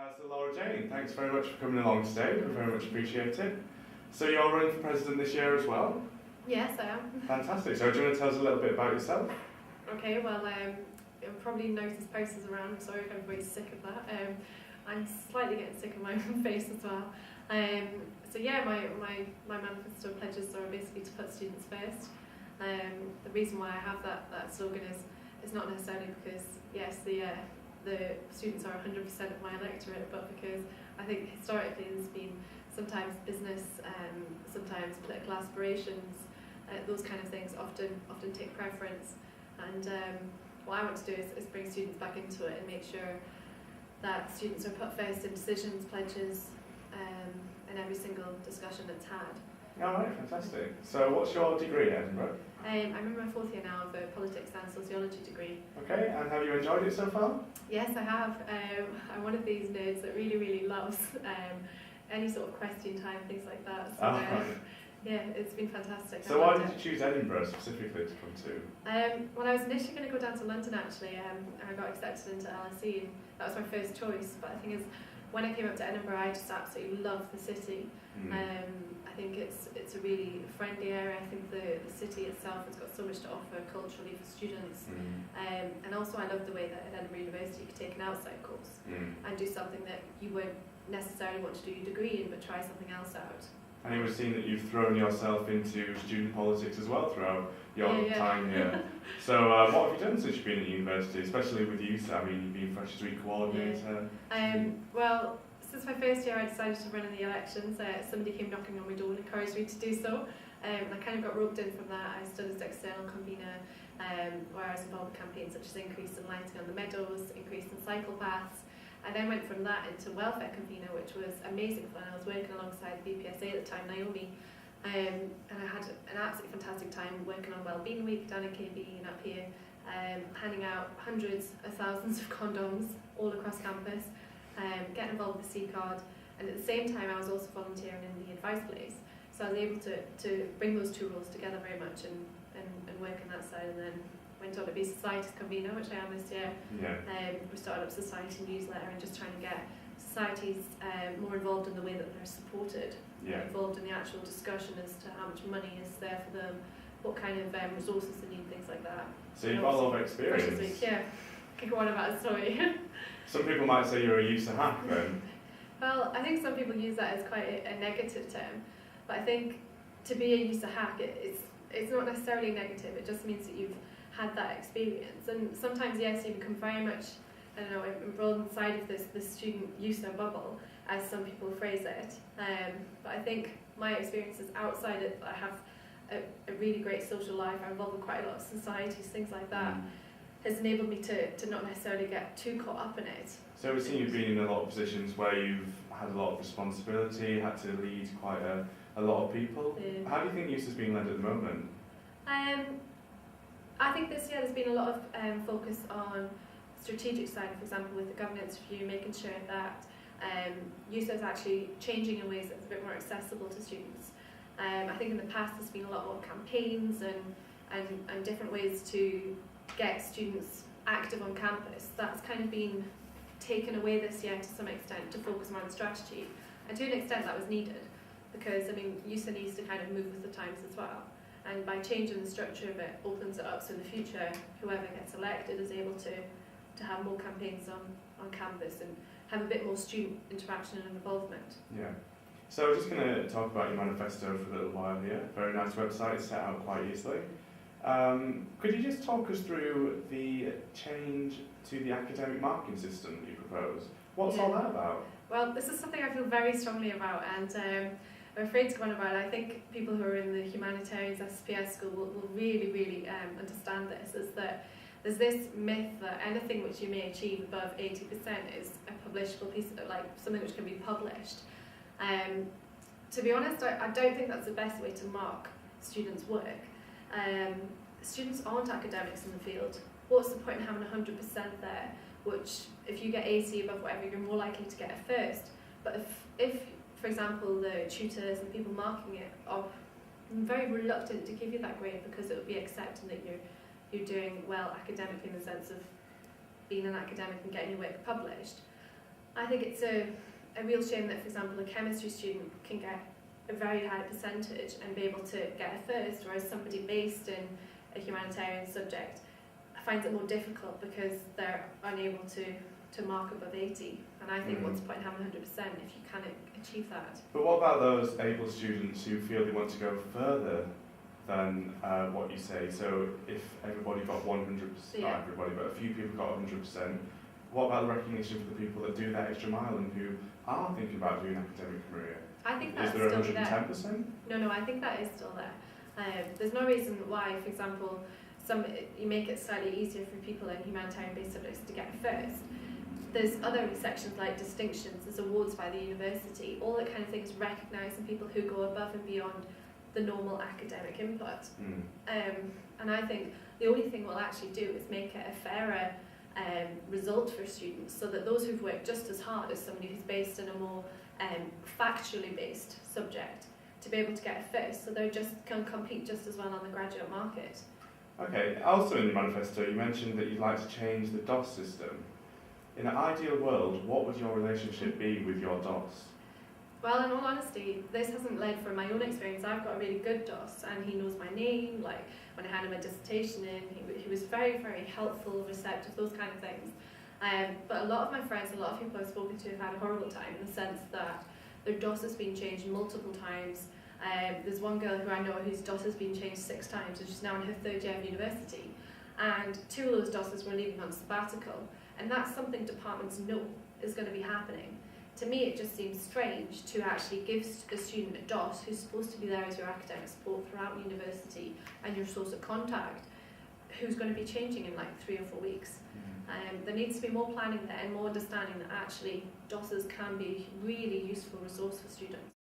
So Laura-Jayne, thanks very much for coming along today. We very much appreciate it. So you're running for president this year as well? Yes, I am. Fantastic. So do you want to tell us a little bit about yourself? Okay, well, you'll probably notice posters around. I'm sorry if everybody's sick of that. I'm slightly getting sick of my own face as well. So yeah, my manifesto pledges are basically to put students first. The reason why I have that slogan is not necessarily because, yes, the students are 100% of my electorate, but because I think historically there's been sometimes business, sometimes political aspirations, those kind of things often take preference. And what I want to do is bring students back into it and make sure that students are put first in decisions, pledges, and every single discussion that's had. Alright, fantastic. So what's your degree at Edinburgh? I'm in my fourth year now of a politics and sociology degree. Okay, and have you enjoyed it so far? Yes, I have. I'm one of these nerds that really loves any sort of question time, things like that. So, yeah, it's been fantastic. So why did you choose Edinburgh specifically to come to? Well, I was initially going to go down to London actually, and I got accepted into LSE, and that was my first choice. But the thing is, when I came up to Edinburgh, I just absolutely love the city. I think it's a really friendly area. I think the city itself has got so much to offer culturally for students. And also I love the way that at Edinburgh University you could take an outside course and do something that you wouldn't necessarily want to do your degree in, but try something else out. And it was seen that you've thrown yourself into student politics as well throughout your time here. So what have you done since you've been at university, especially with EUSA? I mean, you've been Freshers Week coordinator. Well, since my first year I decided to run in the elections. Somebody came knocking on my door and encouraged me to do so. And I kind of got roped in from that. I stood as external convener where I was involved with campaigns such as increase in lighting on the meadows, increase in cycle paths. I then went from that into welfare convener, which was amazing fun. I was working alongside the BPSA at the time, Naomi, and I had an absolutely fantastic time working on Wellbeing Week down in KB and up here, handing out hundreds of thousands of condoms all across campus, getting involved with the C card, and at the same time I was also volunteering in the advice place. So I was able to bring those two roles together very much and work on that side, and then went on to be Society's convener, which I am this year. We started up Society newsletter and just trying to get societies more involved in the way that they're supported, involved in the actual discussion as to how much money is there for them, what kind of resources they need, things like that. So you've got a lot of experience. Week, yeah. Could go on about a story. Some people might say you're a EUSA hack then. Well, I think some people use that as quite a negative term, but I think to be a EUSA hack, it's not necessarily negative. It just means that you've had that experience, and sometimes yes, you become very much, I don't know, embroiled inside of this student EUSA bubble, as some people phrase it. But I think my experiences outside it, I have a really great social life. I'm involved in quite a lot of societies, things like that, has enabled me to not necessarily get too caught up in it. So we've seen you've been in a lot of positions where you've had a lot of responsibility, had to lead quite a lot of people. How do you think EUSA's being led at the moment? I think this year there's been a lot of focus on strategic side, for example, with the governance review, making sure that EUSA is actually changing in ways that's a bit more accessible to students. I think in the past there's been a lot more campaigns and different ways to get students active on campus. That's kind of been taken away this year to some extent to focus more on strategy. And to an extent that was needed, because I mean EUSA needs to kind of move with the times as well. And by changing the structure of it, opens it up so in the future, whoever gets elected is able to have more campaigns on campus and have a bit more student interaction and involvement. Yeah. So we're just going to talk about your manifesto for a little while here. Very nice website, set out quite easily. Could you just talk us through the change to the academic marking system that you propose? What's all that about? Well, this is something I feel very strongly about, and I'm afraid to go on about it. I think people who are in the humanities SPS school will really understand this, is that there's this myth that anything which you may achieve above 80% is a publishable piece of, like something which can be published. To be honest, I don't think that's the best way to mark students' work. Students aren't academics in the field. What's the point in having 100% there, which if you get 80 above whatever, you're more likely to get a first. But if for example, the tutors and people marking it are very reluctant to give you that grade because it would be accepting that you're doing well academically in the sense of being an academic and getting your work published. I think it's a real shame that, for example, a chemistry student can get a very high percentage and be able to get a first, whereas somebody based in a humanitarian subject finds it more difficult because they're unable to mark above 80. And I think what's the point in having 100% if you can't achieve that? But what about those able students who feel they want to go further than what you say? So if everybody got 100%, not everybody, but a few people got 100%, what about the recognition for the people that do that extra mile and who are thinking about doing an academic career? I think that's Is there still 110%? there. No, I think that is still there. There's no reason why, for example, you make it slightly easier for people in humanitarian-based subjects to get a first. There's other sections like distinctions, there's awards by the university, all that kind of thing is recognising people who go above and beyond the normal academic input. And I think the only thing we'll actually do is make it a fairer result for students, so that those who've worked just as hard as somebody who's based in a more factually based subject to be able to get a first, so they can compete just as well on the graduate market. Okay, also in your manifesto you mentioned that you'd like to change the DOS system. In an ideal world, what would your relationship be with your DOS? Well, in all honesty, this hasn't led from my own experience. I've got a really good DOS, and he knows my name. Like, when I handed my dissertation in, he was very, very helpful, receptive, those kind of things. But a lot of my friends, a lot of people I've spoken to have had a horrible time in the sense that their DOS has been changed multiple times. There's one girl who I know whose DOS has been changed 6 times, and she's now in her 3rd year of university. And 2 of those DOSes were leaving on sabbatical. And that's something departments know is going to be happening. To me, it just seems strange to actually give a student a DOS who's supposed to be there as your academic support throughout university and your source of contact, who's going to be changing in like 3 or 4 weeks. There needs to be more planning there and more understanding that actually DOSes can be a really useful resource for students.